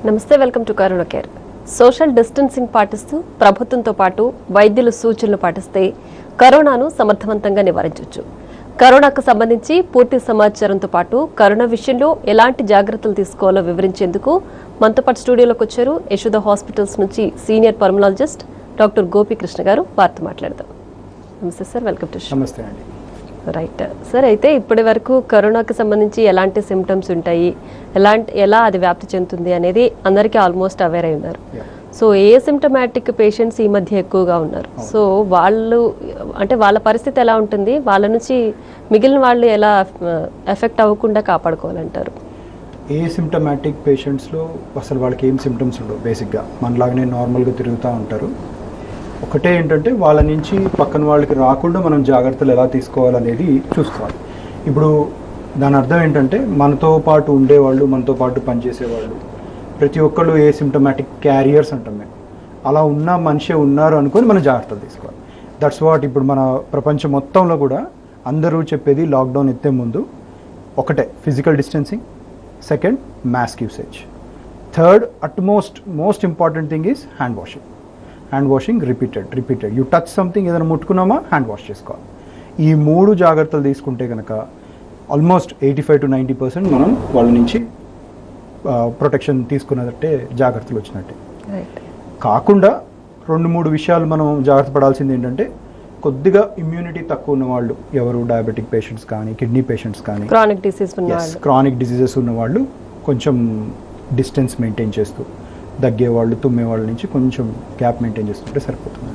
నమస్తే, welcome to corona care. Social distancing పాటిస్తూ ప్రభుత్వంతో పాటు వైద్యుల సూచనలు పాటిస్తే కరోనాను సమర్థవంతంగా నివారించవచ్చు. కరోనాకు సంబంధించి పూర్తి సమాచారంతో పాటు కరోనా విషయంలో ఎలాంటి జాగ్రత్తలు తీసుకోవాలో వివరించేందుకు మనతో పాటు స్టూడియోలోకి వచ్చారు యశోద హాస్పిటల్స్ నుంచి సీనియర్ పల్మనాలజిస్ట్ డాక్టర్ గోపీకృష్ణ గారు. వారితో మాట్లాడదాం. నమస్తే సార్, వెల్కమ్ టు షో. నమస్తే అండి. రైట్ సార్, అయితే ఇప్పటి వరకు కరోనాకి సంబంధించి ఎలాంటి సిమ్టమ్స్ ఉంటాయి, ఎలా అది వ్యాప్తి చెందుతుంది అనేది అందరికీ ఆల్మోస్ట్ అవేర్ అయి ఉన్నారు. సో ఏసిమ్టమాటిక్ పేషెంట్స్ ఈ మధ్య ఎక్కువగా ఉన్నారు. సో వాళ్ళ పరిస్థితి ఎలా ఉంటుంది, వాళ్ళ నుంచి మిగిలిన వాళ్ళు ఎలా ఎఫెక్ట్ అవ్వకుండా కాపాడుకోవాలంటారు? ఏసిమ్టమాటిక్ పేషెంట్స్లో అసలు వాళ్ళకి ఏం సిమ్టమ్స్ ఉండవు. బేసిక్గా మనలాగానే నార్మల్గా తిరుగుతూ ఉంటారు. ఒకటే ఏంటంటే వాళ్ళ నుంచి పక్కన వాళ్ళకి రాకుండా మనం జాగ్రత్తలు ఎలా తీసుకోవాలనేది చూసుకోవాలి. ఇప్పుడు దాని అర్థం ఏంటంటే మనతో పాటు ఉండేవాళ్ళు, మనతో పాటు పనిచేసేవాళ్ళు ప్రతి ఒక్కళ్ళు ఏసిమ్టమాటిక్ క్యారియర్స్ అంటాం మేము. అలా ఉన్న మనిషి ఉన్నారు అనుకొని మనం జాగ్రత్తలు తీసుకోవాలి. దట్స్ వాట్ ఇప్పుడు మన ప్రపంచం మొత్తంలో కూడా అందరూ చెప్పేది లాక్డౌన్ ఎత్తే ముందు ఒకటే, physical distancing. Second, mask usage. Third, most important thing is hand washing repeated. You touch something, ఏదైనా ముట్టుకున్నామా హ్యాండ్ వాష్ చేసుకోవాలి. ఈ మూడు జాగ్రత్తలు తీసుకుంటే కనుక ఆల్మోస్ట్ 85 to 90% మనం వాళ్ళ నుంచి ప్రొటెక్షన్ తీసుకున్నట్టే, జాగ్రత్తలు వచ్చినట్టే. కాకుండా 2-3 విషయాలు మనం జాగ్రత్త పడాల్సింది ఏంటంటే, కొద్దిగా ఇమ్యూనిటీ తక్కువ ఉన్న వాళ్ళు, ఎవరు డయాబెటిక్ పేషెంట్స్ కానీ, కిడ్నీ పేషెంట్స్ కానీ, క్రానిక్ డిసీజెస్ ఉన్న వాళ్ళు కొంచెం డిస్టెన్స్ మెయింటైన్ చేస్తూ, దగ్గేవాళ్ళు, తుమ్మేవాళ్ళ నుంచి కొంచెం గ్యాప్ మెయింటైన్ చేస్తుంటే సరిపోతుంది.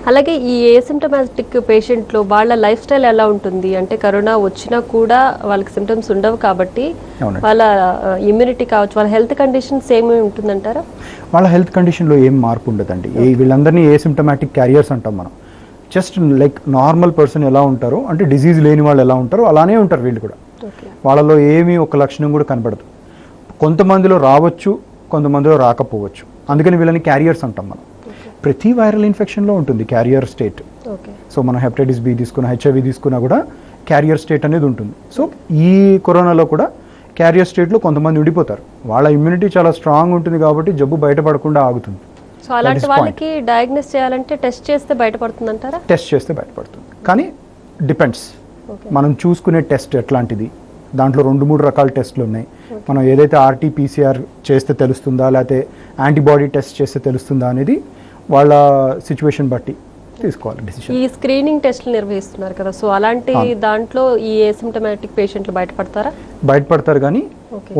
అలాగే ఈ ఏసిమ్టమాటిక్ పేషెంట్లో వాళ్ళ లైఫ్ స్టైల్ ఎలా ఉంటుంది అంటే, కరోనా వచ్చినా కూడా వాళ్ళకి సిమ్టమ్స్ ఉండవు కాబట్టి వాళ్ళ ఇమ్యూనిటీ కావచ్చు, వాళ్ళ హెల్త్ కండిషన్ సేమ్ ఉంటుందంటారా? వాళ్ళ హెల్త్ కండిషన్లో ఏం మార్పు ఉండదండి. వీళ్ళందరినీ ఏసిమ్టమాటిక్ క్యారియర్స్ అంటాం మనం. జస్ట్ లైక్ నార్మల్ పర్సన్ ఎలా ఉంటారో, అంటే డిజీజ్ లేని వాళ్ళు ఎలా ఉంటారో అలానే ఉంటారు వీళ్ళు కూడా. వాళ్ళలో ఏమీ ఒక లక్షణం కూడా కనబడదు. కొంతమందిలో రావచ్చు, కొంతమందిలో రాకపోవచ్చు. అందుకని వీళ్ళని క్యారియర్స్ అంటాం మనం. ప్రతి వైరల్ ఇన్ఫెక్షన్లో ఉంటుంది క్యారియర్ స్టేట్. సో మనం హెపటైటిస్ బి తీసుకున్నా, HIV తీసుకున్నా కూడా క్యారియర్ స్టేట్ అనేది ఉంటుంది. సో ఈ కరోనాలో కూడా క్యారియర్ స్టేట్లో కొంతమంది ఉండిపోతారు. వాళ్ళ ఇమ్యూనిటీ చాలా స్ట్రాంగ్ ఉంటుంది కాబట్టి జబ్బు బయటపడకుండా ఆగుతుంది. సో అలాంటి వాళ్ళకి డయాగ్నోస్ చేయాలంటే టెస్ట్ చేస్తే బయటపడుతుంది అంటారా? టెస్ట్ చేస్తే బయటపడుతుంది, కానీ డిపెండ్స్ మనం చూసుకునే టెస్ట్ ఎట్లాంటిది. దాంట్లో 2-3 రకాల టెస్ట్లు ఉన్నాయి. మనం ఏదైతే RT-PCR చేస్తే తెలుస్తుందా, లేకపోతే యాంటీబాడీ టెస్ట్ చేస్తే తెలుస్తుందా అనేది వాళ్ళ సిచ్యువేషన్ బట్టి తీసుకోవాలి డిసిషన్. ఈ స్క్రీనింగ్ టెస్ట్లు నిర్వహిస్తున్నారు కదా, సో అలాంటి దాంట్లో ఈ ఏసిమ్టమాటిక్ పేషెంట్లు బయటపడతారు, కానీ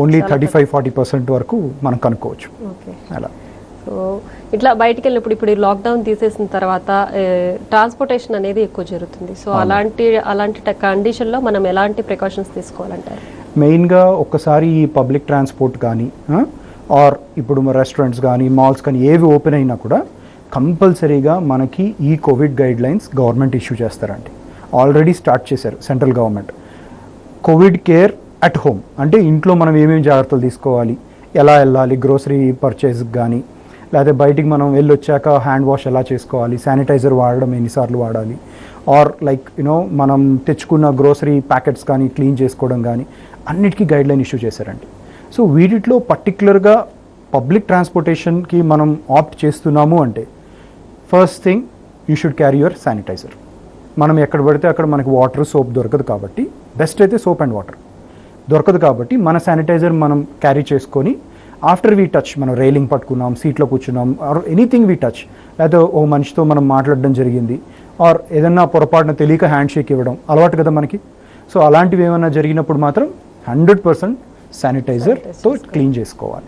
ఓన్లీ 35-40% వరకు మనం కనుక్కోవచ్చు. అలా సో ఇట్లా బయటికి వెళ్ళినప్పుడు, ఇప్పుడు లాక్డౌన్ తీసేసిన తర్వాత ట్రాన్స్పోర్టేషన్ అనేది ఎక్కువ జరుగుతుంది. సో అలాంటి కండిషన్లో మనం ఎలాంటి ప్రికాషన్స్ తీసుకోవాలంటారు? మెయిన్గా ఒక్కసారి ఈ పబ్లిక్ ట్రాన్స్పోర్ట్ కానీ, ఆర్ ఇప్పుడు రెస్టారెంట్స్ కానీ, మాల్స్ కానీ ఏవి ఓపెన్ అయినా కూడా కంపల్సరీగా మనకి ఈ Covid guide lines government issue చేస్తారండి. ఆల్రెడీ స్టార్ట్ చేశారు central government. Covid care at home అంటే ఇంట్లో మనం ఏమేమి జాగ్రత్తలు తీసుకోవాలి, ఎలా వెళ్ళాలి, గ్రోసరీ పర్చేస్కి కానీ, లేకపోతే బయటికి మనం వెళ్ళొచ్చాక హ్యాండ్ వాష్ ఎలా చేసుకోవాలి, శానిటైజర్ వాడడం ఎన్నిసార్లు వాడాలి, ఆర్ లైక్ మనం తెచ్చుకున్న గ్రోసరీ ప్యాకెట్స్ కానీ క్లీన్ చేసుకోవడం కానీ, అన్నిటికీ గైడ్ లైన్ ఇష్యూ చేశారండి. సో వీటిలో పర్టికులర్గా పబ్లిక్ ట్రాన్స్పోర్టేషన్కి మనం ఆప్ట్ చేస్తున్నాము అంటే, first thing you should carry your sanitiser. మనం ఎక్కడ పడితే అక్కడ మనకి వాటర్, సోప్ దొరకదు కాబట్టి, బెస్ట్ అయితే సోప్ అండ్ వాటర్ దొరకదు కాబట్టి మన శానిటైజర్ మనం క్యారీ చేసుకొని, ఆఫ్టర్ వీ టచ్, మనం రైలింగ్ పట్టుకున్నాం, సీట్లో కూర్చున్నాం, ఆర్ ఎనీథింగ్ వీ టచ్, లేకపోతే ఓ మనిషితో మనం మాట్లాడడం జరిగింది, ఆర్ ఏదన్నా పొరపాటున తెలియక హ్యాండ్ షేక్ ఇవ్వడం అలవాటు కదా మనకి. సో అలాంటివి ఏమైనా జరిగినప్పుడు మాత్రం 100% శానిటైజర్తో క్లీన్ చేసుకోవాలి.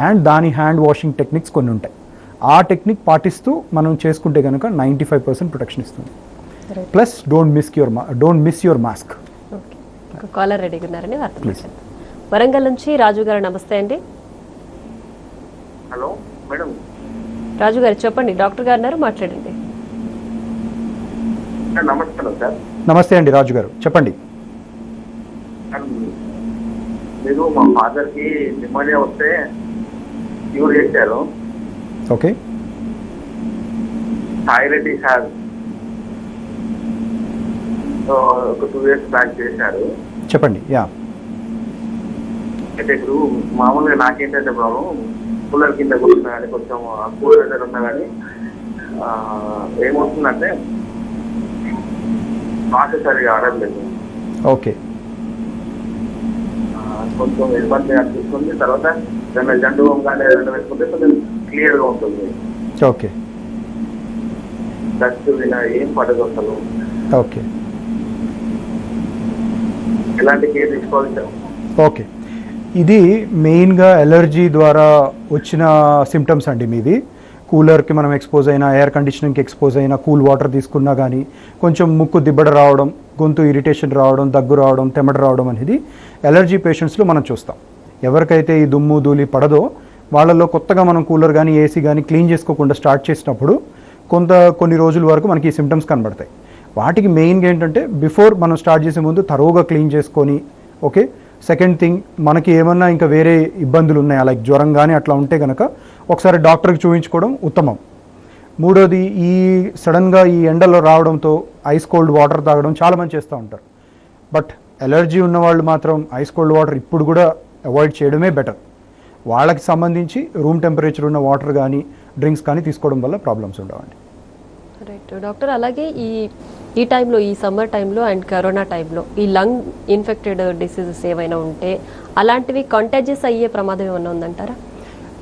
అండ్ దాని హ్యాండ్ వాషింగ్ టెక్నిక్స్ కొన్ని ఉంటాయి. ఆ టెక్నిక్ పాటిస్తూ మనం చేసుకుంటే కనుక 95% ప్రొటెక్షన్ ఇస్తుంది. Plus don't miss your mask. Caller రెడీగా ఉన్నారని వరంగల్ నుంచి రాజు గారు, నమస్తే అండి. Hello madam. రాజు గారు చెప్పండి, డాక్టర్ గారు ఉన్నారు, మాట్లాడండి. నమస్కారం సార్. నమస్తే అండి రాజు గారు, చెప్పండి. మీరు మా ఫాదర్కి నిమోనియా వస్తే క్యూర్ చేశారు. ఓకే. థైరాయిడ్ హ్యావ్ ఒక 2 years బ్యాక్ చేశారు. చెప్పండి. యా, అయితే ఇప్పుడు మామూలుగా నాకేంటంటే ప్రాబ్లం కూలర్ కింద కూర్చున్నా కానీ కొంచెం కూలర్ దగ్గర ఉన్నా కానీ ఏమవుతుందంటే శ్వాస సరిగా ఆడలేదు. ఓకే. కొంచెం ఇబ్బంది అనిపిస్తుంది. తర్వాత జండు కానీ ఏదైనా వేసుకుంటే కొంచెం క్లియర్గా ఉంటుంది. ఓకే. డస్ట్ ఇలా ఏం పడదు అసలు. ఓకే. ఎలాంటి కేర్ తీసుకోవాలి? ఓకే, ఇది మెయిన్గా ఎలర్జీ ద్వారా వచ్చిన సిమ్టమ్స్ అండి మీది. కూలర్కి మనం ఎక్స్పోజ్ అయినా, ఎయిర్ కండిషనింగ్కి ఎక్స్పోజ్ అయినా, కూల్ వాటర్ తీసుకున్నా కానీ కొంచెం ముక్కు దిబ్బడ రావడం, గొంతు ఇరిటేషన్ రావడం, దగ్గు రావడం, తెమడ రావడం అనేది ఎలర్జీ పేషెంట్స్లో మనం చూస్తాం. ఎవరికైతే ఈ దుమ్ము ధూళి పడదో వాళ్ళలో కొత్తగా మనం కూలర్ కానీ ఏసీ కానీ క్లీన్ చేసుకోకుండా స్టార్ట్ చేసినప్పుడు కొన్ని రోజుల వరకు మనకి ఈ సిమ్టమ్స్ కనబడతాయి. వాటికి మెయిన్గా ఏంటంటే బిఫోర్ మనం స్టార్ట్ చేసే ముందు తరోగా క్లీన్ చేసుకొని, ఓకే. సెకండ్ థింగ్, మనకి ఏమన్నా ఇంకా వేరే ఇబ్బందులు ఉన్నాయా, లైక్ జ్వరం కానీ అట్లా ఉంటే కనుక ఒకసారి డాక్టర్కి చూపించుకోవడం ఉత్తమం. మూడోది, ఈ సడన్గా ఈ ఎండలో రావడంతో ఐస్ కోల్డ్ వాటర్ తాగడం చాలామంది చేస్తూ ఉంటారు. బట్ ఎలర్జీ ఉన్న వాళ్ళు మాత్రం ఐస్ కోల్డ్ వాటర్ ఇప్పుడు కూడా అవాయిడ్ చేయడమే బెటర్. వాళ్ళకి సంబంధించి రూమ్ టెంపరేచర్ ఉన్న వాటర్ కానీ డ్రింక్స్ కానీ తీసుకోవడం వల్ల ప్రాబ్లమ్స్ ఉండవండి. రైట్ డాక్టర్, అలాగే ఈ టైంలో, ఈ సమ్మర్ టైంలో అండ్ కరోనా టైంలో ఈ లంగ్ ఇన్ఫెక్టెడ్ డిసీజెస్ ఏమైనా ఉంటే అలాంటివి కంటాజియస్ అయ్యే ప్రమాదం ఏమైనా ఉందంటారా?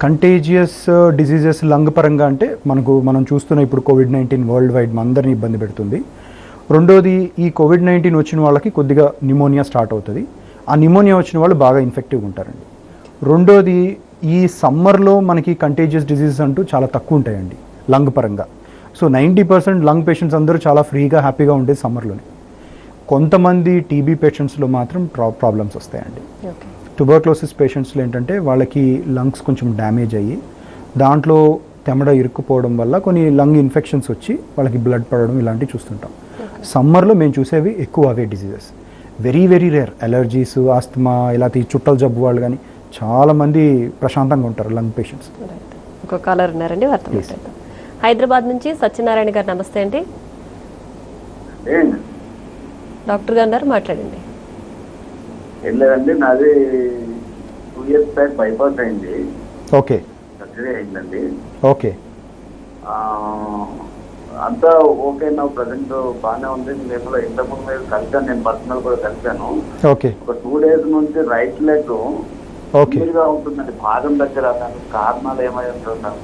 కంటేజియస్ డిసీజెస్ లంగ్ పరంగా అంటే మనం చూస్తున్న ఇప్పుడు కోవిడ్-19 వరల్డ్ వైడ్ అందరినీ ఇబ్బంది పెడుతుంది. రెండోది, ఈ కోవిడ్-19 వచ్చిన వాళ్ళకి కొద్దిగా న్యూమోనియా స్టార్ట్ అవుతుంది. ఆ న్యూమోనియా వచ్చిన వాళ్ళు బాగా ఇన్ఫెక్టివ్గా ఉంటారండి. రెండోది, ఈ సమ్మర్లో మనకి కంటేజియస్ డిసీజెస్ అంటూ చాలా తక్కువ ఉంటాయండి లంగ్ పరంగా. సో 90% లంగ్ పేషెంట్స్ అందరూ చాలా ఫ్రీగా హ్యాపీగా ఉండేది సమ్మర్లోనే. కొంతమంది టీబీ పేషెంట్స్లో మాత్రం ప్రాబ్లమ్స్ వస్తాయండి. ట్యూబర్క్లోసిస్ పేషెంట్స్లో ఏంటంటే వాళ్ళకి లంగ్స్ కొంచెం డ్యామేజ్ అయ్యి దాంట్లో తెమడ ఇరుక్కుపోవడం వల్ల కొన్ని లంగ్ ఇన్ఫెక్షన్స్ వచ్చి వాళ్ళకి బ్లడ్ పడడం ఇలాంటివి చూస్తుంటాం. సమ్మర్లో మేము చూసేవి ఎక్కువ అవే diseases. Very very rare allergies, asthma, ఇలా చుట్టల జబ్బు వాళ్ళు కానీ చాలామంది ప్రశాంతంగా ఉంటారు లంగ్ పేషెంట్స్. ఒక కాలర్ ఉన్నారండి, వార్త మాట్లాడతాం. హైదరాబాద్ నుంచి సత్యనారాయణ గారు, నమస్తే అండి. డాక్టర్ గారు ఉన్నారు, మాట్లాడండి. ఏం లేదండి, నాది 2 years బ్యాక్ బైపాస్ అయింది. ఓకే. సర్జరీ అయిందండి. ఓకే. అంతా ఓకే, నా ప్రజెంట్ బాగానే ఉంది. నేను ఇంతకుముందు మీరు కలిసాను, నేను పర్సనల్ కూడా కలిసాను. ఓకే. ఒక 2 days నుంచి రైట్ లెగ్ ఓకే గా ఉంటుందండి, పాదం దగ్గర. దానికి కారణాలు ఏమై ఉంటున్నారు?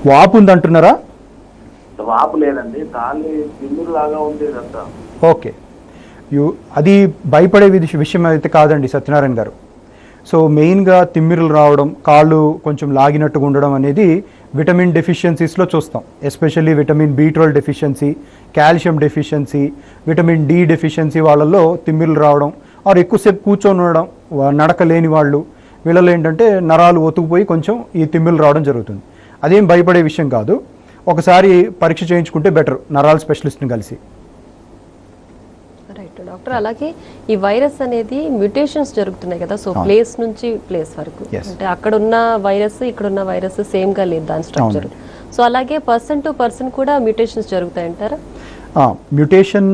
వాపు ఉంది అంటున్నారా? వాపు లేదండి, కాళ్ళు తిమ్మిరి లాగా ఉంది ఇదంతా. ఓకే. అది భయపడే విషయం అయితే కాదండి సత్యనారాయణ గారు. సో మెయిన్గా తిమ్మిరులు రావడం, కాళ్ళు కొంచెం లాగినట్టుగా ఉండడం అనేది విటమిన్ డెఫిషియన్సీస్లో చూస్తాం. Especially vitamin B12 deficiency, calcium deficiency, vitamin D deficiency వాళ్ళల్లో తిమ్మిరులు రావడం, ఆర్ ఎక్కువసేపు కూర్చొని ఉండడం, నడక లేని వాళ్ళు, వీళ్ళలో ఏంటంటే నరాలు ఒతుకుపోయి కొంచెం ఈ తిమ్మిరులు రావడం జరుగుతుంది. అదేం భయపడే విషయం కాదు. ఒకసారి పరీక్ష చేయించుకుంటే బెటర్, నరాల స్పెషలిస్ట్ని కలిసి. రైట్ డాక్టర్, అలాగే ఈ వైరస్ అనేది మ్యూటేషన్స్ జరుగుతున్నాయి కదా, సో ప్లేస్ నుంచి ప్లేస్ వరకు, అంటే అక్కడ ఉన్న వైరస్ ఇక్కడ ఉన్న వైరస్ సేమ్ గా లేదు దాని స్ట్రక్చర్. సో అలాగే పర్సన్ టు పర్సన్ కూడా మ్యూటేషన్స్ జరుగుతాయంటారా? మ్యూటేషన్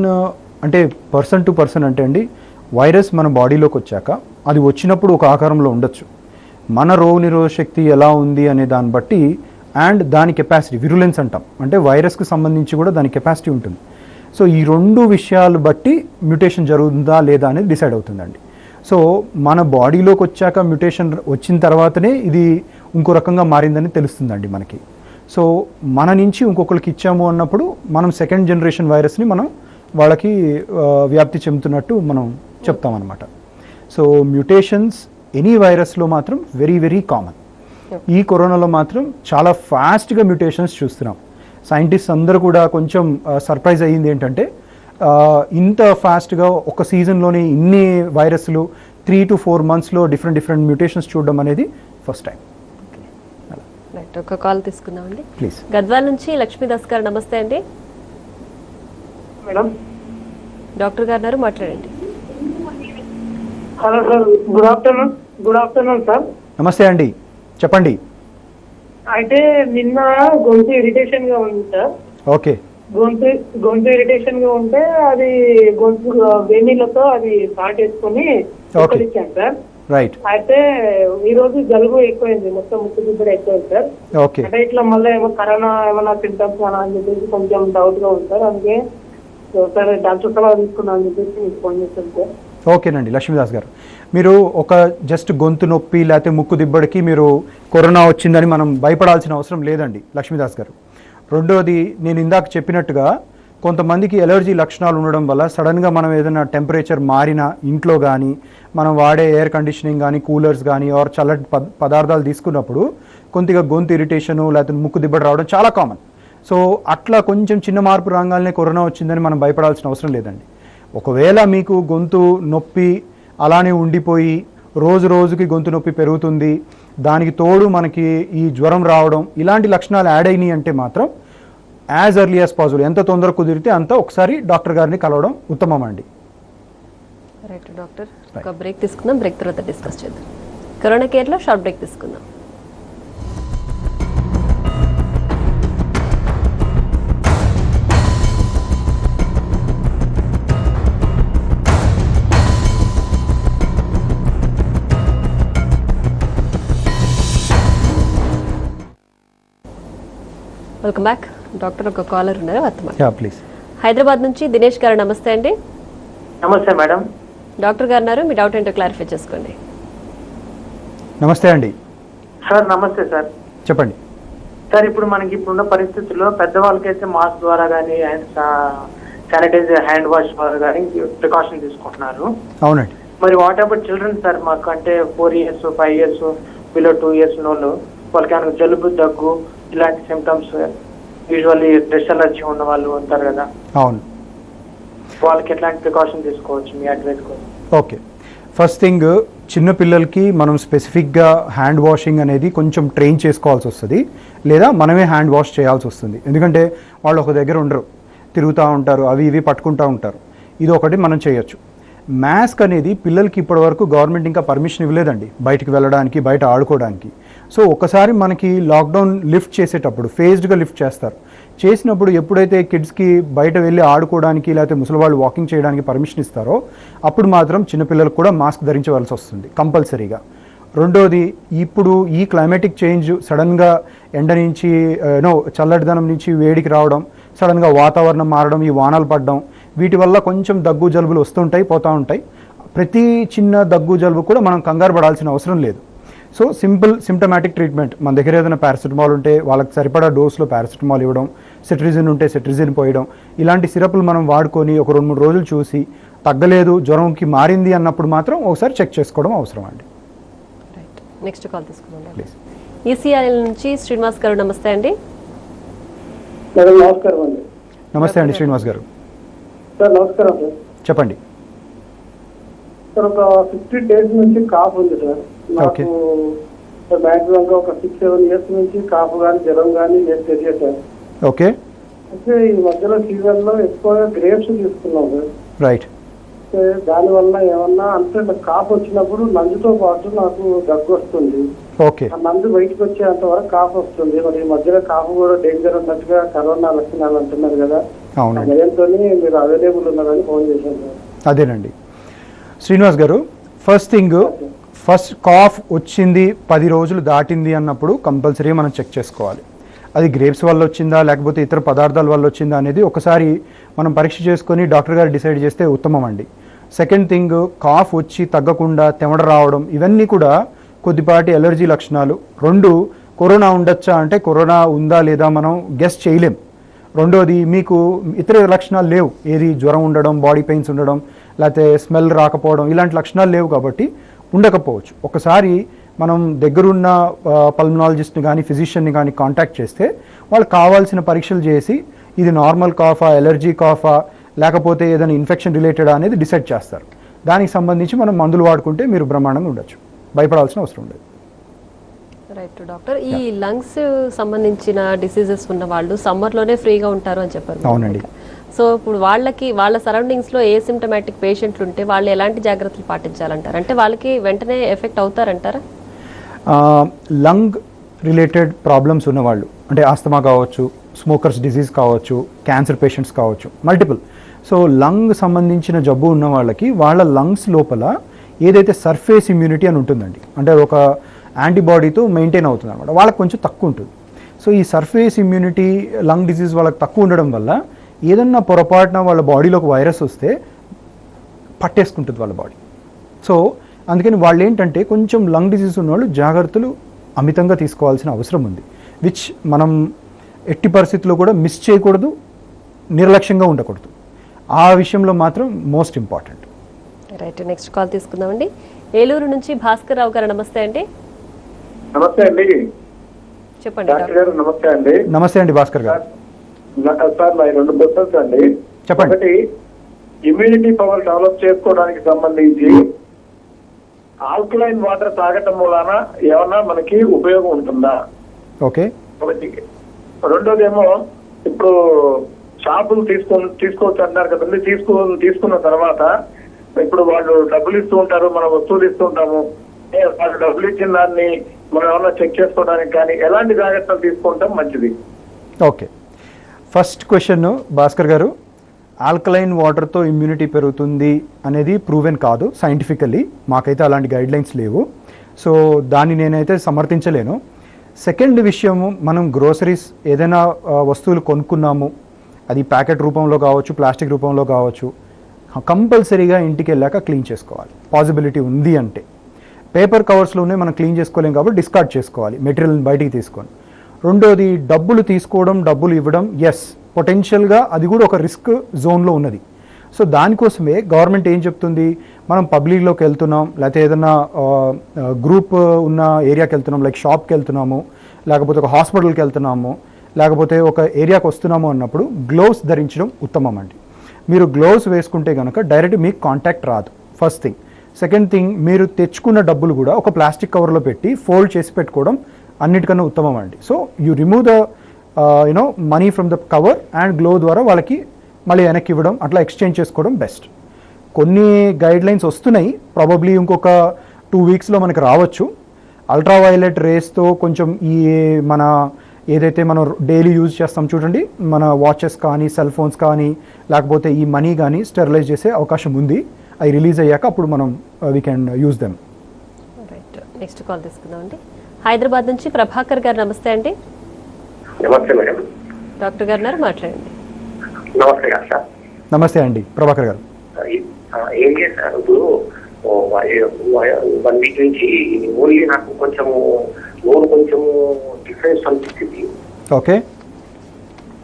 అంటే పర్సన్ టు పర్సన్ అంటే అండి, వైరస్ మన బాడీలోకి వచ్చాక అది వచ్చినప్పుడు ఒక ఆకారంలో ఉండొచ్చు. మన రోగనిరోధక శక్తి ఎలా ఉంది అనే దాన్ని బట్టి అండ్ దాని కెపాసిటీ, విరులెన్స్ అంటాం, అంటే వైరస్కి సంబంధించి కూడా దాని కెపాసిటీ ఉంటుంది. సో ఈ 2 విషయాలు బట్టి మ్యూటేషన్ జరుగుతుందా లేదా అనేది డిసైడ్ అవుతుందండి. సో మన బాడీలోకి వచ్చాక మ్యూటేషన్ వచ్చిన తర్వాతనే ఇది ఇంకో రకంగా మారిందని తెలుస్తుందండి మనకి. సో మన నుంచి ఇంకొకరికి ఇచ్చాము అన్నప్పుడు మనం సెకండ్ జనరేషన్ వైరస్ని మనం వాళ్ళకి వ్యాప్తి చెందుతున్నట్టు మనం చెప్తామన్నమాట. సో మ్యూటేషన్స్ ఎనీ వైరస్లో మాత్రం వెరీ వెరీ కామన్. ఈ కరోనాలో మాత్రం చాలా ఫాస్ట్గా మ్యూటేషన్స్ చూస్తున్నాం. సైంటిస్ట్ అందరూ కూడా కొంచెం సర్ప్రైజ్ అయ్యింది ఏంటంటే, ఇంత ఫాస్ట్గా ఒక సీజన్లోనే ఇన్ని వైరస్లు 3 to 4 monthsలో డిఫరెంట్ మ్యూటేషన్స్ చూడడం అనేది ఫస్ట్ టైం. రైట్, ఒక కాల్ తీసుకుందామండి. ప్లీజ్. గద్వాల నుంచి లక్ష్మీదాస్ గారు, నమస్తే అండి. మేడం, డాక్టర్ గారు ఉన్నారు, మాట్లాడండి. Hello sir, good afternoon sir. నమస్తే అండి, చెప్పండి. అయితే నిన్న గొంతు ఇరిటేషన్ గా ఉంది సార్. ఓకే. గొంతు ఇరిటేషన్ గా ఉంటే అది గొంతు వేణీలతో అది సాల్ట్ వేసుకొని ఓకే ఇచ్చాను సార్. రైట్ అయితే ఈ రోజు జలుబు ఎక్కువైంది, మొత్తం ముక్కు దిబ్బడి ఎక్కువైంది సార్. ఓకే అంటే ఇట్లా మళ్ళీ ఏమో కరోనా ఏమైనా సింటమ్స్ అలా అని చెప్పేసి కొంచెం డౌట్ గా ఉంది సార్. అందుకే సరే దాని చుట్టూ తీసుకున్నా అని చెప్పేసి మీకు ఫోన్ చేస్తాను సార్. ఓకేనండి లక్ష్మీదాస్ గారు, మీరు ఒక జస్ట్ గొంతు నొప్పి లేకపోతే ముక్కు దిబ్బడికి మీరు కరోనా వచ్చిందని మనం భయపడాల్సిన అవసరం లేదండి లక్ష్మీదాస్ గారు. రెండోది, నేను ఇందాక చెప్పినట్టుగా కొంతమందికి ఎలర్జీ లక్షణాలు ఉండడం వల్ల సడన్గా మనం ఏదైనా టెంపరేచర్ మారినా ఇంట్లో కానీ మనం వాడే ఎయిర్ కండిషనింగ్ కానీ కూలర్స్ కానీ ఆర్ చల్లటి పదార్థాలు తీసుకున్నప్పుడు కొద్దిగా గొంతు ఇరిటేషను లేకపోతే ముక్కు దిబ్బడి రావడం చాలా కామన్. సో అట్లా కొంచెం చిన్న మార్పు రాగానే కరోనా వచ్చిందని మనం భయపడాల్సిన అవసరం లేదండి. ఒకవేళ మీకు గొంతు నొప్పి అలానే ఉండిపోయి రోజు రోజుకి గొంతు నొప్పి పెరుగుతుంది, దానికి తోడు మనకి ఈ జ్వరం రావడం ఇలాంటి లక్షణాలు యాడ్ అయినాయి అంటే మాత్రం యాజ్ ఎర్లీ యాజ్ పాసిబుల్, ఎంత తొందరగా కుదిరితే అంత ఒకసారి డాక్టర్ గారిని కలవడం ఉత్తమం అండి. రైట్ డాక్టర్, ఒక బ్రేక్ తీసుకుందాం, బ్రేక్ తర్వాత డిస్కస్ చేద్దాం. కరోనా కేర్లో షార్ట్ బ్రేక్ తీసుకుందాం. Welcome back. డాక్టర్ ఒక కాలర్ ఉన్నారు, వర్తమాన్. ప్లీజ్. హైదరాబాద్ నుంచి దినేష్ గారు, నమస్తే అండి. నమస్తే మేడం. డాక్టర్ గారు ఉన్నారు, మీ డౌట్ ఏంటో క్లారిఫై చేసుకోండి. నమస్తే అండి. సార్ నమస్తే సార్. చెప్పండి సార్, ఇప్పుడు మనకి ఇప్పుడున్న పరిస్థితుల్లో పెద్దవాళ్ళకైతే మాస్క్ ద్వారా కానీ శానిటైజర్ హ్యాండ్ వాష్ ద్వారా కానీ ప్రికాషన్ తీసుకుంటున్నారు. అవునండి. మరి వాట్ అబౌట్ చిల్డ్రన్ సార్? మాకు అంటే 4 years 5 years బిలో 2 years వాళ్ళు వాళ్ళకి ఏమైనా జలుబు దగ్గు ఇలాంటి సిమ్టమ్స్, యూజువల్లీ డ్రెస్ అలర్జీ ఉన్న వాళ్ళు ఉంటారు కదా, అవును, వాళ్ళకి ఎట్లాంటి ప్రికాషన్ తీసుకోవచ్చు మీ అడ్వైస్ కోసం? ఓకే. ఫస్ట్ థింగ్, చిన్నపిల్లలకి మనం స్పెసిఫిక్గా హ్యాండ్ వాషింగ్ అనేది కొంచెం ట్రైన్ చేసుకోవాల్సి వస్తుంది, లేదా మనమే హ్యాండ్ వాష్ చేయాల్సి వస్తుంది. ఎందుకంటే వాళ్ళు ఒక దగ్గర ఉండరు, తిరుగుతూ ఉంటారు, అవి ఇవి పట్టుకుంటూ ఉంటారు. ఇది ఒకటి మనం చేయొచ్చు. మాస్క్ అనేది పిల్లలకి ఇప్పటివరకు గవర్నమెంట్ ఇంకా పర్మిషన్ ఇవ్వలేదండి బయటికి వెళ్ళడానికి, బయట ఆడుకోవడానికి. సో ఒకసారి మనకి లాక్డౌన్ లిఫ్ట్ చేసేటప్పుడు ఫేజ్డ్గా లిఫ్ట్ చేస్తారు. చేసినప్పుడు ఎప్పుడైతే కిడ్స్కి బయట వెళ్ళి ఆడుకోవడానికి లేకపోతే ముసలి వాళ్ళు వాకింగ్ చేయడానికి పర్మిషన్ ఇస్తారో అప్పుడు మాత్రం చిన్నపిల్లలకు కూడా మాస్క్ ధరించవలసి వస్తుంది కంపల్సరీగా. రెండోది, ఇప్పుడు ఈ క్లైమేటిక్ చేంజ్ సడన్గా ఎండ నుంచి చల్లటిదనం నుంచి వేడికి రావడం, సడన్గా వాతావరణం మారడం, ఈ వానలు పడడం, వీటి వల్ల కొంచెం దగ్గు జలుబులు వస్తుంటాయి, పోతూ ఉంటాయి. ప్రతి చిన్న దగ్గు జలుబు కూడా మనం కంగారు పడాల్సిన అవసరం లేదు. సో సింపుల్ సిమ్టమాటిక్ ట్రీట్మెంట్, మన దగ్గర ఏదైనా పారాసిటమాల్ ఉంటే వాళ్ళకి సరిపడా డోస్లో పారాసిటమాల్ ఇవ్వడం, సెట్రిజిన్ ఉంటే సెట్రిజిన్ పోయడం, ఇలాంటి సిరప్లు మనం వాడుకొని ఒక 2-3 రోజులు చూసి తగ్గలేదు, జ్వరంకి మారింది అన్నప్పుడు మాత్రం ఒకసారి చెక్ చేసుకోవడం అవసరం అండి. రైట్, నెక్స్ట్ కాల్ తీసుకుందాం ప్లీజ్. ఈసీఐఎల్ నుంచి శ్రీనివాస్ గారు, నమస్తే అండి. నమస్కారం అండి. నమస్తే అండి శ్రీనివాస్ గారు, సార్ నమస్కారం సార్. చెప్పండి. సార్ ఒక 50 days నుంచి కాఫ్ ఉంది సార్ నాకు. మ్యాక్సిమం ఒక 6-7 years నుంచి కాఫ్ కానీ జ్వరం కానీ తెలియదు సార్. ఓకే. అయితే ఈ మధ్యలో సీజన్ లో ఎక్కువగా గ్రేప్స్ తీసుకున్నాం సార్. రైట్. దాని వల్ల ఏమన్నా అంటే కాఫ్ వచ్చినప్పుడు నంజుతో పాటు నాకు దగ్గు వస్తుంది. ఓకే. ఆ నంజు బయటకు వచ్చేంత వరకు కాఫ్ వస్తుంది. మరి ఈ మధ్యలో కాఫ్ కూడా డేంజర్ ఉన్నట్టుగా కరోనా లక్షణాలు అంటున్నారు కదా, అవునండి. భయంతో మీరు అవైలబుల్ ఉన్నారని ఫోన్ చేశాను సార్. అదేనండి శ్రీనివాస్ గారు, ఫస్ట్ థింగ్, ఫస్ట్ కాఫ్ వచ్చింది 10 రోజులు దాటింది అన్నప్పుడు కంపల్సరీ మనం చెక్ చేసుకోవాలి. అది గ్రేప్స్ వల్ల వచ్చిందా లేకపోతే ఇతర పదార్థాల వల్ల వచ్చిందా అనేది ఒకసారి మనం పరీక్ష చేసుకొని డాక్టర్ గారు డిసైడ్ చేస్తే ఉత్తమం అండి. సెకండ్ థింగ్, కాఫ్ వచ్చి తగ్గకుండా తెమడ రావడం, ఇవన్నీ కూడా కొద్దిపాటి ఎలర్జీ లక్షణాలు. 2, కరోనా ఉండొచ్చా అంటే కరోనా ఉందా లేదా మనం గెస్ చేయలేం. రెండోది, మీకు ఇతర లక్షణాలు లేవు, ఏది జ్వరం ఉండడం, బాడీ పెయిన్స్ ఉండడం, లేకపోతే స్మెల్ రాకపోవడం, ఇలాంటి లక్షణాలు లేవు కాబట్టి ఉండకపోవచ్చు. ఒకసారి మనం దగ్గరున్న పల్మనాలజిస్ట్ని కానీ ఫిజిషియన్ని కానీ కాంటాక్ట్ చేస్తే వాళ్ళు కావాల్సిన పరీక్షలు చేసి ఇది నార్మల్ కాఫా, ఎలర్జీ కాఫా, లేకపోతే ఏదైనా ఇన్ఫెక్షన్ రిలేటెడ్ అనేది డిసైడ్ చేస్తారు. దానికి సంబంధించి మనం మందులు వాడుకుంటే మీరు బ్రహ్మాండంగా ఉండొచ్చు, భయపడాల్సిన అవసరం లేదు. రైట్ డాక్టర్, ఈ లంగ్స్ సంబంధించిన డిసీజెస్ ఉన్న వాళ్ళు సమ్మర్లోనే ఫ్రీగా ఉంటారు అని చెప్పారు. అవునండి. సో ఇప్పుడు వాళ్ళ సరౌండింగ్స్లో ఏ సిమ్టమాటిక్ పేషెంట్లు ఉంటే వాళ్ళు ఎలాంటి జాగ్రత్తలు పాటించాలంటారు? అంటే వాళ్ళకి వెంటనే ఎఫెక్ట్ అవుతారంటారా? లంగ్ రిలేటెడ్ ప్రాబ్లమ్స్ ఉన్నవాళ్ళు, అంటే ఆస్తమా కావచ్చు, స్మోకర్స్ డిసీజ్ కావచ్చు, క్యాన్సర్ పేషెంట్స్ కావచ్చు, మల్టిపుల్. సో లంగ్ సంబంధించిన జబ్బు ఉన్న వాళ్ళకి వాళ్ళ లంగ్స్ లోపల ఏదైతే సర్ఫేస్ ఇమ్యూనిటీ అని ఉంటుందండి, అంటే ఒక యాంటీబాడీతో మెయింటైన్ అవుతుంది అనమాట, వాళ్ళకి కొంచెం తక్కువ ఉంటుంది. సో ఈ సర్ఫేస్ ఇమ్యూనిటీ లంగ్ డిసీజ్ వాళ్ళకి తక్కువ ఉండడం వల్ల ఏదన్నా పొరపాటున వాళ్ళ బాడీలోకి వైరస్ వస్తే పట్టేసుకుంటుంది వాళ్ళ బాడీ. సో అందుకని వాళ్ళు ఏంటంటే కొంచెం లంగ్ డిసీజ్ ఉన్నవాళ్ళు జాగ్రత్తలు అమితంగా తీసుకోవాల్సిన అవసరం ఉంది, విచ్ మనం ఎట్టి పరిస్థితుల్లో కూడా మిస్ చేయకూడదు, నిర్లక్ష్యంగా ఉండకూడదు. ఆ విషయంలో మాత్రం most important. Right, next call తీసుకుందామండి. ఏలూరు నుంచి భాస్కర్ రావు గారు, నమస్తే అండి. నమస్తే అండి. చెప్పండి డాక్టర్ గారు నమస్తే అండి. నమస్తే అండి భాస్కర్ గారు. సార్ నా 2 క్వశ్చన్స్ అండి. చెప్పండి. ఒకటి, ఇమ్యూనిటీ పవర్ డెవలప్ చేసుకోవడానికి సంబంధించి ఆల్కలైన్ వాటర్ తాగటం మూలాన ఏమన్నా మనకి ఉపయోగం ఉంటుందా? ఓకే. ఒకటి. రెండోదేమో, ఇప్పుడు షాపులు తీసుకోవచ్చు అంటున్నారు కదండి. తీసుకున్న తర్వాత ఇప్పుడు వాళ్ళు డబ్బులు ఇస్తూ ఉంటారు, మనం వస్తువులు ఇస్తూ ఉంటాము. వాళ్ళు డబ్బులు ఇచ్చిన దాన్ని మనం ఏమన్నా చెక్ చేసుకోవడానికి కానీ ఎలాంటి జాగ్రత్తలు తీసుకుంటాం మంచిది? ఓకే, ఫస్ట్ క్వశ్చన్ భాస్కర్ గారు, ఆల్కలైన్ వాటర్తో ఇమ్యూనిటీ పెరుగుతుంది అనేది ప్రూవెన్ కాదు సైంటిఫికల్లీ, మాకైతే అలాంటి గైడ్లైన్స్ లేవు. సో దాన్ని నేనైతే సమర్థించలేను. సెకండ్ విషయము, మనం గ్రోసరీస్ ఏదైనా వస్తువులు కొనుక్కున్నాము, అది ప్యాకెట్ రూపంలో కావచ్చు, ప్లాస్టిక్ రూపంలో కావచ్చు, కంపల్సరీగా ఇంటికి వెళ్ళాక క్లీన్ చేసుకోవాలి, పాసిబిలిటీ ఉంది అంటే. పేపర్ కవర్స్లోనే మనం క్లీన్ చేసుకోలేం కాబట్టి డిస్కార్డ్ చేసుకోవాలి, మెటీరియల్ని బయటికి తీసుకొని. రెండోది, డబ్బులు తీసుకోవడం, డబ్బులు ఇవ్వడం, ఎస్ పొటెన్షియల్గా అది కూడా ఒక రిస్క్ జోన్లో ఉన్నది. సో దానికోసమే గవర్నమెంట్ ఏం చెప్తుంది, మనం పబ్లిక్లోకి వెళ్తున్నాం, లేకపోతే ఏదైనా గ్రూప్ ఉన్న ఏరియాకి వెళ్తున్నాం, లైక్ షాప్కి వెళ్తున్నాము, లేకపోతే ఒక హాస్పిటల్కి వెళ్తున్నాము, లేకపోతే ఒక ఏరియాకి వస్తున్నాము అన్నప్పుడు గ్లోవ్స్ ధరించడం ఉత్తమం అండి. మీరు గ్లోవ్స్ వేసుకుంటే కనుక డైరెక్ట్ మీకు కాంటాక్ట్ రాదు, ఫస్ట్ థింగ్. సెకండ్ థింగ్, మీరు తెచ్చుకున్న డబ్బులు కూడా ఒక ప్లాస్టిక్ కవర్లో పెట్టి ఫోల్డ్ చేసి పెట్టుకోవడం అన్నిటికన్నా ఉత్తమం అండి. So you remove the money from the cover and glow ద్వారా వాళ్ళకి మళ్ళీ వెనక్కి ఇవ్వడం, అట్లా ఎక్స్చేంజ్ చేసుకోవడం బెస్ట్. కొన్ని గైడ్లైన్స్ వస్తున్నాయి, ప్రాబబ్లీ ఇంకొక 2 వీక్స్లో మనకి రావచ్చు. అల్ట్రావైలెట్ రేస్తో కొంచెం ఈ మన ఏదైతే మనం డైలీ యూజ్ చేస్తాం చూడండి, మన వాచెస్ కానీ సెల్ ఫోన్స్ కానీ లేకపోతే ఈ మనీ కానీ స్టెరిలైజ్ చేసే అవకాశం ఉంది. అవి రిలీజ్ అయ్యాక అప్పుడు మనం we can use them. Right, next call తీసుకుందామండి. హైదరాబాద్ నుంచి ప్రభాకర్ గారు, నమస్తే అండి. నమస్తే మేడం. డాక్టర్ గారు ఉన్నారు, మాట్లాడండి. నమస్తే సార్. నమస్తే అండి ప్రభాకర్ గారు. ఏం చేశారు ఇప్పుడు 1 వీక్ నుంచి ఓన్లీ నాకు కొంచెము నోరు కొంచెము డిఫరెన్స్ అనిపిస్తుంది. ఓకే.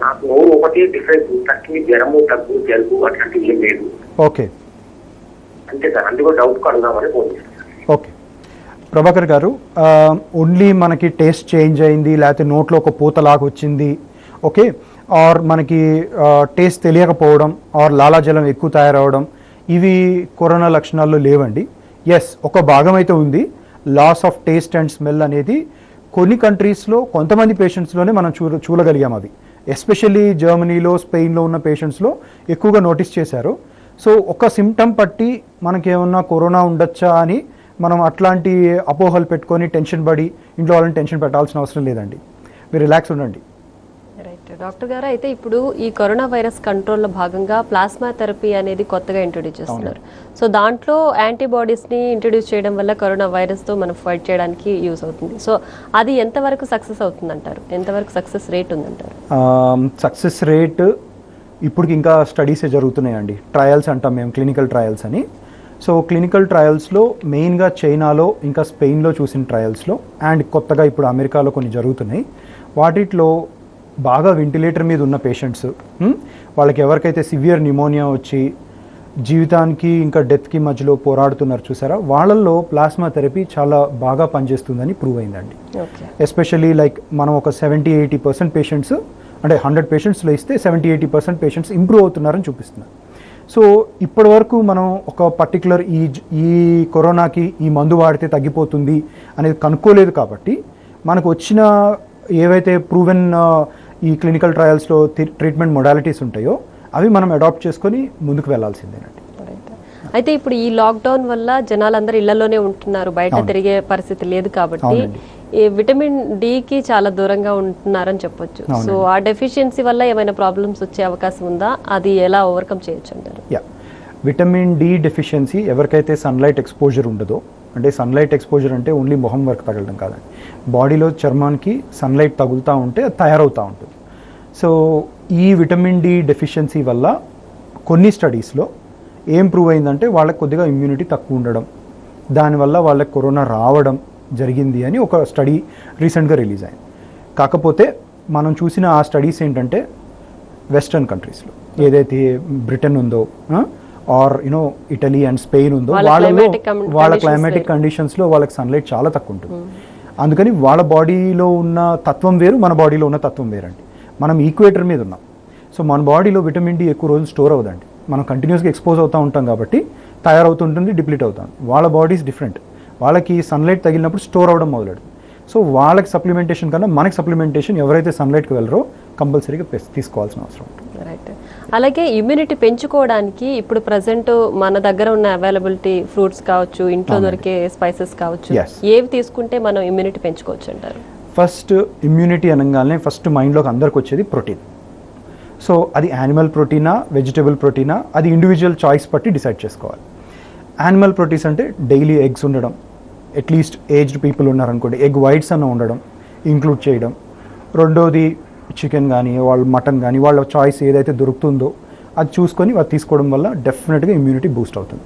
నాకు నోరు ఒకటి డిఫరెన్స్, తక్కి జ్వరము దగ్గు జలుబు అట్లాంటివి ఏం లేదు. ఓకే, అంతే సార్, అందుకో డౌట్ కడదామని ఫోన్ చేశాను. ఓకే ప్రభాకర్ గారు, ఓన్లీ మనకి టేస్ట్ చేంజ్ అయింది, లేకపోతే నోట్లో ఒక పూతలాగా వచ్చింది, ఓకే, ఆర్ మనకి టేస్ట్ తెలియకపోవడం, ఆర్ లాలాజలం ఎక్కువ తయారవడం, ఇవి కరోనా లక్షణాల్లో లేవండి. ఎస్, ఒక భాగం అయితే ఉంది, loss of taste and smell అనేది కొన్ని కంట్రీస్లో కొంతమంది పేషెంట్స్లోనే మనం చూడగలిగాం. అవి ఎస్పెషల్లీ జర్మనీలో, స్పెయిన్లో ఉన్న పేషెంట్స్లో ఎక్కువగా నోటీస్ చేశారు. సో ఒక సిమ్టమ్ పట్టి మనకేమన్నా కరోనా ఉండొచ్చా అని మనం అట్లాంటి అపోహలు పెట్టుకొని టెన్షన్ పడి ఇంట్లో వాళ్ళని టెన్షన్ పెట్టాల్సిన అవసరం లేదండి. మీరు రిలాక్స్ ఉండండి. రైట్ డాక్టర్ గారు, అయితే ఇప్పుడు ఈ కరోనా వైరస్ కంట్రోల్లో భాగంగా ప్లాస్మా థెరపీ అనేది కొత్తగా ఇంట్రొడ్యూస్ చేస్తున్నారు. సో దాంట్లో యాంటీబాడీస్ని ఇంట్రొడ్యూస్ చేయడం వల్ల కరోనా వైరస్తో మనం ఫైట్ చేయడానికి యూస్ అవుతుంది. సో అది ఎంతవరకు సక్సెస్ అవుతుందంటారు, ఎంతవరకు సక్సెస్ రేట్ ఉందంటారు? సక్సెస్ రేట్ ఇప్పుడు ఇంకా స్టడీసే జరుగుతున్నాయండి, ట్రయల్స్ అంటాం మేము, క్లినికల్ ట్రయల్స్ అని. సో క్లినికల్ ట్రయల్స్లో మెయిన్గా చైనాలో ఇంకా స్పెయిన్లో చూసిన ట్రయల్స్లో అండ్ కొత్తగా ఇప్పుడు అమెరికాలో కొన్ని జరుగుతున్నాయి. వాటిలో బాగా వెంటిలేటర్ మీద ఉన్న పేషెంట్స్, వాళ్ళకి ఎవరికైతే సివియర్ న్యూమోనియా వచ్చి జీవితానికి ఇంకా డెత్కి మధ్యలో పోరాడుతున్నారు చూసారా, వాళ్ళల్లో ప్లాస్మా థెరపీ చాలా బాగా పనిచేస్తుందని ప్రూవ్ అయిందండి. ఎస్పెషల్లీ లైక్ మనం ఒక 70-80% పేషెంట్స్, అంటే 100 పేషెంట్స్లో ఇస్తే 70-80% పేషెంట్స్ ఇంప్రూవ్ అవుతున్నారని చూపిస్తున్నారు. సో ఇప్పటి వరకు మనం ఒక పర్టికులర్ ఈ కరోనాకి ఈ మందు వాడితే తగ్గిపోతుంది అనేది కనుక్కోలేదు. కాబట్టి మనకు వచ్చిన ఏవైతే ప్రూవెన్ ఈ క్లినికల్ ట్రయల్స్లో ట్రీట్మెంట్ మొడాలిటీస్ ఉంటాయో అవి మనం అడాప్ట్ చేసుకొని ముందుకు వెళ్లాల్సిందేనండి. అయితే ఇప్పుడు ఈ లాక్డౌన్ వల్ల జనాలందరూ ఇళ్లలోనే ఉంటున్నారు, బయట తిరిగే పరిస్థితి లేదు. కాబట్టి ఈ విటమిన్ డికి చాలా దూరంగా ఉంటున్నారని చెప్పొచ్చు. సో ఆ డెఫిషియన్సీ వల్ల ఏమైనా ప్రాబ్లమ్స్ వచ్చే అవకాశం ఉందా, అది ఎలా ఓవర్కమ్ చేయొచ్చు అంటారు? విటమిన్ డి డెఫిషియన్సీ ఎవరికైతే సన్లైట్ ఎక్స్పోజర్ ఉండదో, అంటే సన్లైట్ ఎక్స్పోజర్ అంటే ఓన్లీ మొహం వరకు తగలడం కాదండి, బాడీలో చర్మానికి సన్లైట్ తగులుతూ ఉంటే అది తయారవుతూ ఉంటుంది. సో ఈ విటమిన్ డి డెఫిషియన్సీ వల్ల కొన్ని స్టడీస్లో ఏం ప్రూవ్ అయిందంటే వాళ్ళకి కొద్దిగా ఇమ్యూనిటీ తక్కువ ఉండడం, దానివల్ల వాళ్ళకి కరోనా రావడం జరిగింది అని ఒక స్టడీ రీసెంట్గా రిలీజ్ అయింది. కాకపోతే మనం చూసిన ఆ స్టడీస్ ఏంటంటే వెస్టర్న్ కంట్రీస్లో ఏదైతే బ్రిటన్ ఉందో ఆర్ ఇటలీ అండ్ స్పెయిన్ ఉందో వాళ్ళ క్లైమాటిక్ కండిషన్స్లో వాళ్ళకి సన్లైట్ చాలా తక్కువ ఉంటుంది. అందుకని వాళ్ళ బాడీలో ఉన్న తత్వం వేరు, మన బాడీలో ఉన్న తత్వం వేరండి. మనం ఈక్వేటర్ మీద ఉన్నాం. సో మన బాడీలో విటమిన్ డి ఎక్కువ రోజులు స్టోర్ అవ్వదండి, మనం కంటిన్యూస్గా ఎక్స్పోజ్ అవుతూ ఉంటాం కాబట్టి తయారవుతుంటుంది, డిప్లీట్ అవుతాం. వాళ్ళ బాడీస్ డిఫరెంట్, వాళ్ళకి సన్లైట్ తగిలినప్పుడు స్టోర్ అవ్వడం మొదలెడుతుంది. సో వాళ్ళకి సప్లిమెంటేషన్ కన్నా మనకి సప్లిమెంటేషన్ ఎవరైతే సన్లైట్కి వెళ్ళరో కంపల్సరీగా తీసుకోవాల్సిన అవసరం ఉంటుంది. రైట్. అలాగే ఇమ్యూనిటీ పెంచుకోవడానికి ఇప్పుడు ప్రజెంట్ మన దగ్గర ఉన్న అవైలబిలిటీ ఫ్రూట్స్ కావచ్చు, ఇంట్లో దొరికే స్పైసెస్ కావచ్చు, ఏవి తీసుకుంటే మనం ఇమ్యూనిటీ పెంచుకోవచ్చు అంటారు? ఫస్ట్ ఇమ్యూనిటీ అనగానే ఫస్ట్ మైండ్లోకి అందరికి వచ్చేది ప్రోటీన్. సో అది యానిమల్ ప్రోటీనా, వెజిటబుల్ ప్రోటీనా, అది ఇండివిజువల్ చాయిస్ బట్టి డిసైడ్ చేసుకోవాలి. యానిమల్ ప్రోటీన్స్ అంటే డైలీ ఎగ్స్ ఉండడం, అట్లీస్ట్ ఏజ్డ్ పీపుల్ ఉన్నారనుకోండి ఎగ్ వైట్స్ అన్న ఉండడం, ఇంక్లూడ్ చేయడం. రెండోది చికెన్ కానీ వాళ్ళ మటన్ కానీ వాళ్ళ చాయిస్ ఏదైతే దొరుకుతుందో అది చూసుకొని అది తీసుకోవడం వల్ల డెఫినెట్గా ఇమ్యూనిటీ బూస్ట్ అవుతుంది.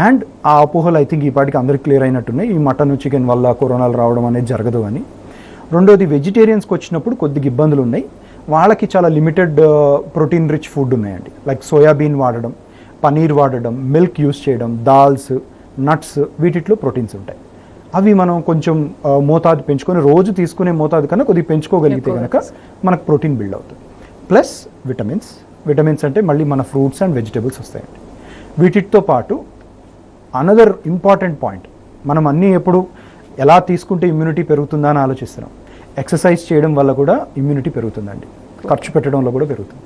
అండ్ ఆ అపోహలు ఐ థింక్ ఈ పాటికి అందరికి క్లియర్ అయినట్టున్నాయి, ఈ మటన్ చికెన్ వల్ల కరోనాలు రావడం అనేది జరగదు అని. రెండోది వెజిటేరియన్స్కి వచ్చినప్పుడు కొద్దిగా ఇబ్బందులు ఉన్నాయి, వాళ్ళకి చాలా లిమిటెడ్ ప్రోటీన్ రిచ్ ఫుడ్ ఉన్నాయండి. లైక్ సోయాబీన్ వాడడం, పనీర్ వాడడం, మిల్క్ యూస్ చేయడం, దాల్స్, నట్స్, వీటిలో ప్రోటీన్స్ ఉంటాయి. అవి మనం కొంచెం మోతాదు పెంచుకొని రోజు తీసుకునే మోతాదు కన్నా కొద్దిగా పెంచుకోగలిగితే కనుక మనకు ప్రోటీన్ బిల్డ్ అవుతుంది. ప్లస్ విటమిన్స్ అంటే మళ్ళీ మన ఫ్రూట్స్ అండ్ వెజిటబుల్స్ వస్తాయండి. వీటితో పాటు అనదర్ ఇంపార్టెంట్ పాయింట్, మనం అన్నీ ఎప్పుడు ఎలా తీసుకుంటే ఇమ్యూనిటీ పెరుగుతుందా అని ఆలోచిస్తున్నాం. ఎక్సర్సైజ్ చేయడం వల్ల కూడా ఇమ్యూనిటీ పెరుగుతుందండి, ఖర్చు పెట్టడంలో కూడా పెరుగుతుంది.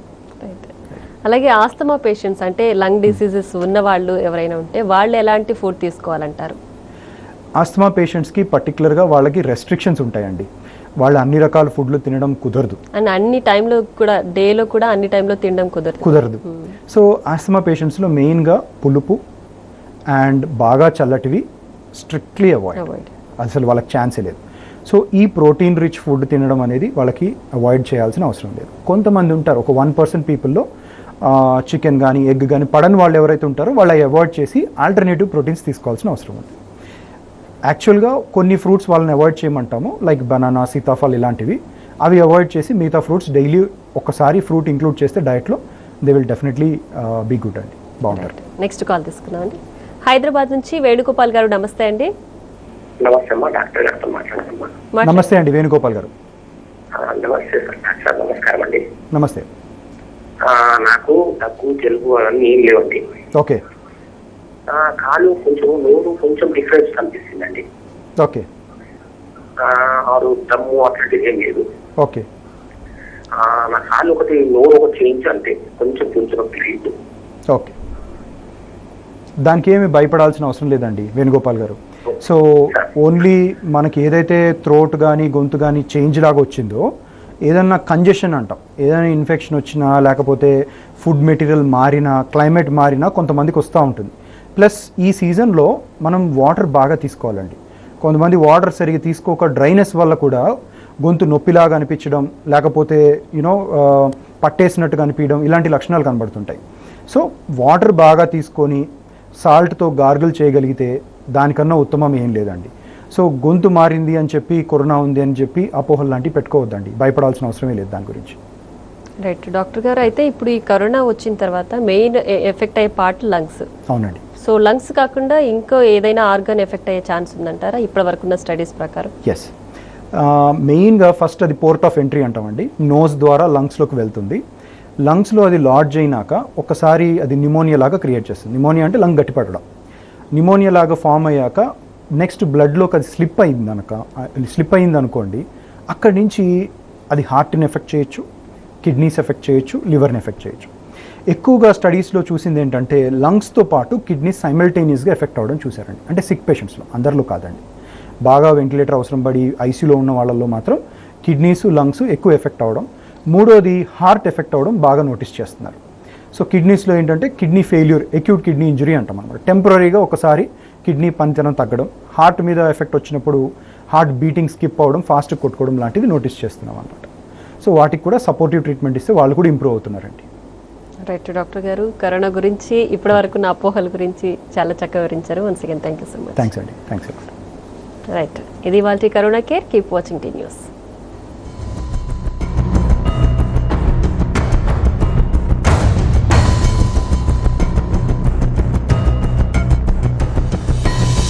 అలాగే ఆస్తమా పేషెంట్స్ అంటే లంగ్ డిసీజెస్ ఉన్న వాళ్ళు ఎవరైనా ఉంటే వాళ్ళు ఎలాంటి ఫుడ్ తీసుకోవాలంటారు? ఆస్తమా పేషెంట్స్కి పర్టికులర్గా వాళ్ళకి రెస్ట్రిక్షన్స్ ఉంటాయండి, వాళ్ళు అన్ని రకాల ఫుడ్లు తినడం కుదరదు. అండ్ అన్ని టైంలో కూడా డేలో కూడా అన్ని టైంలో తినడం కుదరదు. సో ఆస్తమా పేషెంట్స్లో మెయిన్గా పులుపు అండ్ బాగా చల్లటివి స్ట్రిక్ట్లీ అవాయిడ్, అసలు వాళ్ళకి ఛాన్సే లేదు. సో ఈ ప్రోటీన్ రిచ్ ఫుడ్ తినడం అనేది వాళ్ళకి అవాయిడ్ చేయాల్సిన అవసరం లేదు. కొంతమంది ఉంటారు, ఒక 1% పీపుల్లో చికెన్ కానీ ఎగ్ కానీ పడని వాళ్ళు ఎవరైతే ఉంటారో వాళ్ళు అవాయిడ్ చేసి ఆల్టర్నేటివ్ ప్రోటీన్స్ తీసుకోవాల్సిన అవసరం ఉంది. యాక్చువల్గా కొన్ని ఫ్రూట్స్ వాళ్ళని అవాయిడ్ చేయమంటాము, లైక్ బనానా, సీతాఫల్ ఇలాంటివి. అవి అవాయిడ్ చేసి మిగతా ఫ్రూట్స్ డైలీ ఒక్కసారి ఫ్రూట్ ఇంక్లూడ్ చేస్తే డైట్లో they will definitely be good అండి, బాగుంటారు. నెక్స్ట్ కాల్ తీసుకున్నామండి. హైదరాబాద్ నుంచి వేణుగోపాల్ గారు, నమస్తే అండి. నమస్తే అమ్మా, డాక్టర్ గారితో మాట్లాడుతున్నా. నమస్తే అండి వేణుగోపాల్ గారు. నమస్తే సార్, నమస్కారం అండి. నమస్తే. నాకు దగ్గు, జలుబు అవన్నీ ఏం లేవండి. ఓకే. కాలు కొంచెం, నోరు కొంచెం డిఫరెన్స్ కనిపిస్తుందండి. ఓకే. ఆరు దమ్ము అట్లాంటిది ఏం లేదు. ఓకే. నా కాలు ఒకటి, నోరు ఒకటి చేయించి అంతే, కొంచెం తెలియదు. ఓకే, దానికి ఏమి భయపడాల్సిన అవసరం లేదండి వేణుగోపాల్ గారు. సో ఓన్లీ మనకి ఏదైతే థ్రోట్ కానీ గొంతు కానీ చేంజ్ లాగా వచ్చిందో, ఏదన్నా కంజెషన్ అంటాం, ఏదైనా ఇన్ఫెక్షన్ వచ్చినా లేకపోతే ఫుడ్ మెటీరియల్ మారినా, క్లైమేట్ మారినా కొంతమందికి వస్తూ ఉంటుంది. ప్లస్ ఈ సీజన్లో మనం వాటర్ బాగా తీసుకోవాలండి. కొంతమంది వాటర్ సరిగ్గా తీసుకోక డ్రైనెస్ వల్ల కూడా గొంతు నొప్పిలాగా అనిపించడం, లేకపోతే పట్టేసినట్టుగా అనిపించడం, ఇలాంటి లక్షణాలు కనబడుతుంటాయి. సో వాటర్ బాగా తీసుకొని సాల్ట్తో గార్గిల్ చేయగలిగితే దానికన్నా ఉత్తమం ఏం లేదండి. సో గొంతు మారింది అని చెప్పి, కరోనా ఉంది అని చెప్పి అపోహలు లాంటివి పెట్టుకోవద్దండి, భయపడాల్సిన అవసరమే లేదు దాని గురించి. రైట్ డాక్టర్ గారు, అయితే ఇప్పుడు ఈ కరోనా వచ్చిన తర్వాత మెయిన్ ఎఫెక్ట్ అయ్యే పార్ట్ లంగ్స్. అవునండి. సో లంగ్స్ కాకుండా ఇంకో ఏదైనా ఆర్గన్ ఎఫెక్ట్ అయ్యే ఛాన్స్ ఉందంటారా ఇప్పటి వరకు ఉన్న స్టడీస్ ప్రకారం? ఎస్, మెయిన్గా ఫస్ట్ అది పోర్ట్ ఆఫ్ ఎంట్రీ అంటామండి, నోస్ ద్వారా లంగ్స్లోకి వెళ్తుంది. లంగ్స్లో అది లాడ్జ్ అయినాక ఒకసారి అది నిమోనియా లాగా క్రియేట్ చేస్తుంది. నిమోనియా అంటే లంగ్ గట్టిపడడం. నిమోనియా లాగా ఫామ్ అయ్యాక నెక్స్ట్ బ్లడ్లోకి అది స్లిప్ అయింది అనుకోండి, అక్కడి నుంచి అది హార్ట్ని ఎఫెక్ట్ చేయొచ్చు, కిడ్నీస్ ఎఫెక్ట్ చేయొచ్చు, లివర్ని ఎఫెక్ట్ చేయొచ్చు. ఎక్కువగా స్టడీస్లో చూసింది ఏంటంటే లంగ్స్తో పాటు కిడ్నీస్ సైమల్టేనియస్గా ఎఫెక్ట్ అవ్వడం చూసారండి. అంటే సిక్ పేషెంట్స్లో, అందరిలో కాదండి. బాగా వెంటిలేటర్ అవసరం పడి ఐసీయూలో ఉన్న వాళ్ళల్లో మాత్రం కిడ్నీస్, లంగ్స్ ఎక్కువ ఎఫెక్ట్ అవ్వడం. మూడోది హార్ట్ ఎఫెక్ట్ అవ్వడం బాగా నోటీస్ చేస్తున్నారు. సో కిడ్నీస్లో ఏంటంటే kidney failure, acute kidney injury అంటాం అనమాట. టెంపరీగా ఒకసారి కిడ్నీ పనితనం తగ్గడం, హార్ట్ మీద ఎఫెక్ట్ వచ్చినప్పుడు హార్ట్ బీటింగ్ స్కిప్ అవ్వడం, ఫాస్ట్ కొట్టుకోవడం లాంటిది నోటీస్ చేస్తున్నాం అనమాట. సో వాటికి కూడా సపోర్టివ్ ట్రీట్మెంట్ ఇస్తే వాళ్ళు కూడా ఇంప్రూవ్ అవుతున్నారండి. రైట్ డాక్టర్ గారు, కరోనా గురించి ఇప్పటి వరకు నా అపోహల గురించి చాలా చక్కగా వివరించారు. Once again thank you so much. Thanks అండి. థ్యాంక్స్. రైట్, ఇది వాళ్ళ corona care. Keep watching tea news.